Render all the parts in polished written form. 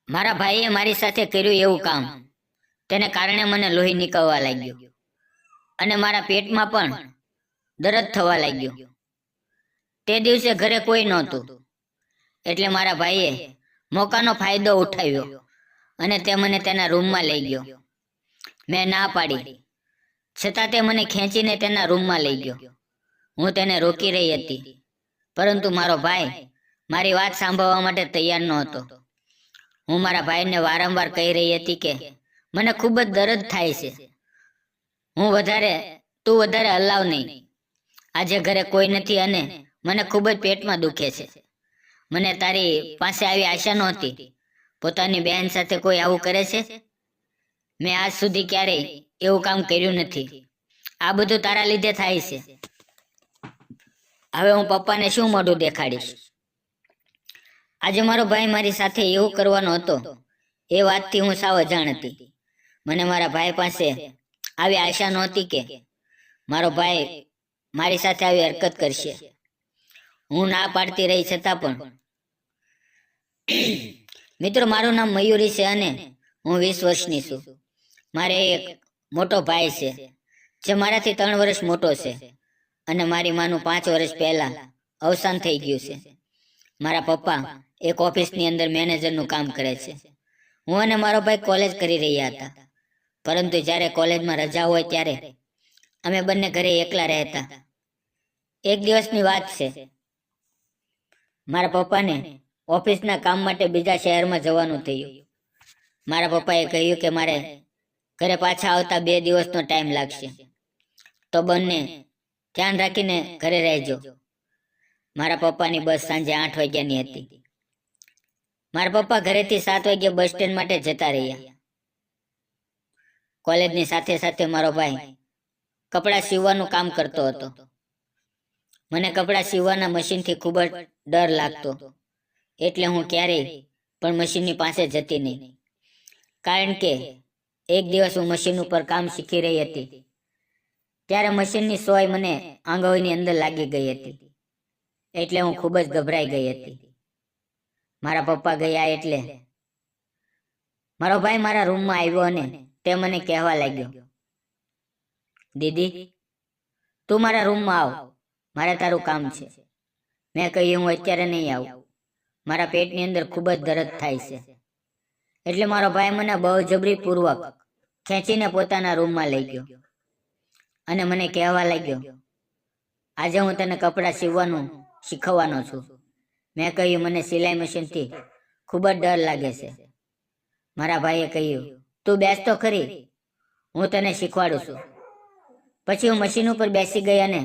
મારા ભાઈએ મારી સાથે કર્યું એવું કામ તેને કારણે મને લોહી નીકળવા લાગ્યું અને મારા પેટમાં પણ દર્દ થવા લાગ્યું. તે દિવસે ઘરે કોઈ નહોતું એટલે મારા ભાઈએ મોકાનો ફાયદો ઉઠાવ્યો અને તે મને તેના રૂમમાં લઈ ગયો. મેં ના પાડી છતાં તે મને ખેંચીને તેના રૂમમાં લઈ ગયો. હું તેને રોકી રહી હતી પરંતુ મારો ભાઈ મારી વાત સાંભળવા માટે તૈયાર નહોતો. હું મારા ભાઈને વારંવાર કહી રહી હતી કે મને ખૂબ જ દર્દ થાય છે, તું વધારે હલાવ નહીં. આજે ઘરે કોઈ નથી અને મને ખૂબ જ પેટમાં દુખે છે. મને તારી પાસે આવી આશા નહોતી. પોતાની બહેન સાથે કોઈ આવું કરે છે? મેં આજ સુધી ક્યારેય એવું કામ કર્યું નથી. આ બધું તારા લીધે થાય છે. હવે હું પપ્પાને શું મોઢું દેખાડીશ? આજે મારો ભાઈ મારી સાથે એવું કરવાનો હતો એ વાતથી હું સાવ અજાણ હતી. મને મારા ભાઈ પાસે આવી આશા નહોતી કે મારો ભાઈ મારી સાથે આવી હરકત કરશે. હું ના પાડતી રહી છતાં પણ. મિત્રો, મારું નામ મયુરી છે અને હું 20 વર્ષની છું. મારે એક મોટો ભાઈ છે જે મારાથી 3 વર્ષ મોટો છે અને મારી માનું 5 વર્ષ પહેલા અવસાન થઈ ગયું છે. મારા પપ્પા એક ઓફિસની અંદર મેનેજરનું કામ કરે છે. હું અને મારો ભાઈ કોલેજ કરી રહ્યા હતા, પરંતુ જ્યારે કોલેજમાં રજા હોય ત્યારે અમે બંને ઘરે એકલા રહેતા. એક દિવસની વાત છે, મારા પપ્પાને ઓફિસના કામ માટે બીજા શહેરમાં જવાનું થયું. મારા પપ્પાએ કહ્યું કે મારે ઘરે પાછા આવતા 2 દિવસનો ટાઈમ લાગશે, તો બંને ધ્યાન રાખીને ઘરે રહેજો. મારા પપ્પાની બસ સાંજે 8 વાગ્યાની હતી. મારા પપ્પા ઘરેથી 7 વાગ્યે બસ સ્ટેન્ડ માટે જતા રહ્યા. કોલેજની સાથે સાથે મારો ભાઈ કપડાં સીવવાનું કામ કરતો હતો. મને કપડાં સીવવાના મશીનથી ખૂબ જ ડર લાગતો, એટલે હું ક્યારેય પણ મશીનની પાસે જતી નહીં. કારણ કે એક દિવસ હું મશીન ઉપર કામ શીખી રહી હતી ત્યારે મશીનની સોય મને આંગળીની અંદર લાગી ગઈ હતી, એટલે હું ખૂબ જ ગભરાઈ ગઈ હતી. મારા પપ્પા ગયા એટલે મારો ભાઈ મારા રૂમમાં આવ્યો અને તે મને કહેવા લાગ્યો, દીદી, તું મારા રૂમમાં આવ, મારે તારું કામ છે. મેં કહ્યું, હું અત્યારે નહીં આવું, મારા પેટની અંદર ખૂબ જ દર્દ થાય છે. એટલે મારો ભાઈ મને બળજબરીપૂર્વક ખેંચીને પોતાના રૂમમાં લઈ ગયો અને મને કહેવા લાગ્યો, આજે હું તને કપડાં સીવવાનું શીખવવાનો છું. મેં કહ્યું, મને સિલાઈ મશીનથી ખૂબ જ ડર લાગે છે. મારા ભાઈએ કહ્યું, તું બેસ તો ખરી, હું તને શીખવાડું છું. પછી હું મશીન ઉપર બેસી ગઈ અને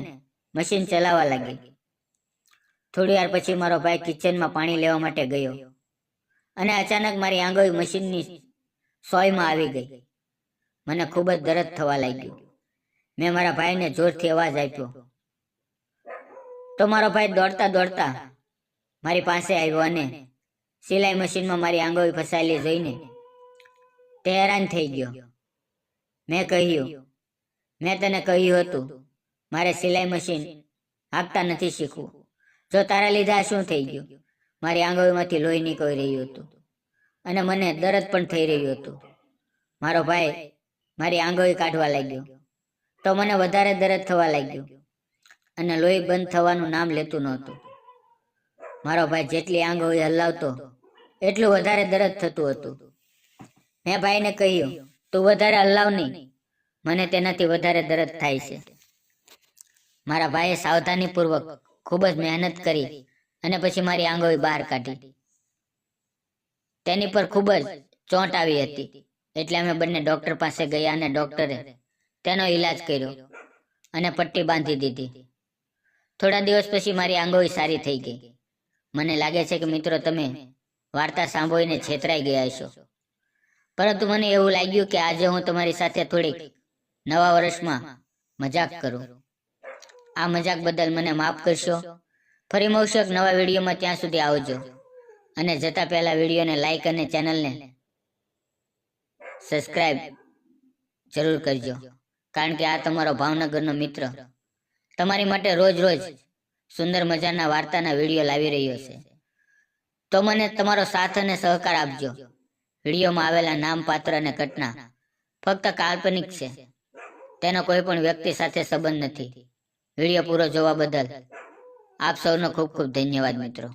મશીન ચલાવવા લાગી. થોડી વાર પછી મારો ભાઈ કિચનમાં પાણી લેવા માટે ગયો અને અચાનક મારી આંગળી મશીનની સોયમાં આવી ગઈ. મને ખૂબ જ દર્દ થવા લાગ્યું. મેં મારા ભાઈને જોરથી અવાજ આપ્યો તો મારો ભાઈ દોડતા દોડતા મારી પાસે આવ્યો અને સિલાઈ મશીનમાં મારી આંગળી ફસાયેલી જોઈને તે હેરાન થઈ ગયો. મેં કહ્યું, મેં તને કહ્યું હતું મારે સિલાઈ મશીન હાંકતા નથી શીખવું. જો તારા લીધે આ શું થઈ ગયું? મારી આંગળીમાંથી લોહી નીકળી રહ્યું હતું અને મને દર્દ પણ થઈ રહ્યું હતું. મારો ભાઈ મારી આંગળી કાઢવા લાગ્યો તો મને વધારે દર્દ થવા લાગ્યું અને લોહી બંધ થવાનું નામ લેતું નહોતું. મારો ભાઈ જેટલી આંગળી હલાવતો એટલું વધારે દર્દ થતું હતું. મેં ભાઈને કહ્યું, તું વધારે હલાવ નહીં, મને તેનાથી વધારે દર્દ થાય છે. મારા ભાઈએ સાવધાનીપૂર્વક ખૂબ જ મહેનત કરી અને પછી મારી આંગળી બહાર કાઢી. તેની પર ખૂબ જ ચોંટ આવી હતી, એટલે અમે બંને ડોક્ટર પાસે ગયા અને ડોક્ટરે તેનો ઈલાજ કર્યો અને પટ્ટી બાંધી દીધી. થોડા દિવસ પછી મારી આંગળી સારી થઈ ગઈ. મને લાગે છે કે મિત્રો, તમે વાર્તા સાંભળીને છેતરાઈ ગયા છો, પરંતુ મને એવું લાગ્યું કે આજે હું તમારી સાથે થોડીક નવા વર્ષમાં મજાક કરું. આ મજાક બદલ મને માફ કરશો. ફરી મળશું એક નવા વિડીયોમાં. ત્યાં સુધી આવજો અને જતા પહેલા વિડીયોને લાઈક અને ચેનલને સબસ્ક્રાઇબ જરૂર કરજો, કારણ કે આ તમારો ભાવનગરનો મિત્ર તમારી માટે રોજ રોજ સુંદર મજાના વાર્તાના વિડીયો લાવી રહ્યો છે. તો મને તમારો સાથ અને સહકાર આપજો. વિડીયોમાં આવેલા નામ, પાત્ર અને ઘટના ફક્ત કાલ્પનિક છે. તેનો કોઈ પણ વ્યક્તિ સાથે સંબંધ નથી. વિડીયો પૂરો જોવા બદલ આપ સૌનો ખૂબ ખૂબ ધન્યવાદ મિત્રો.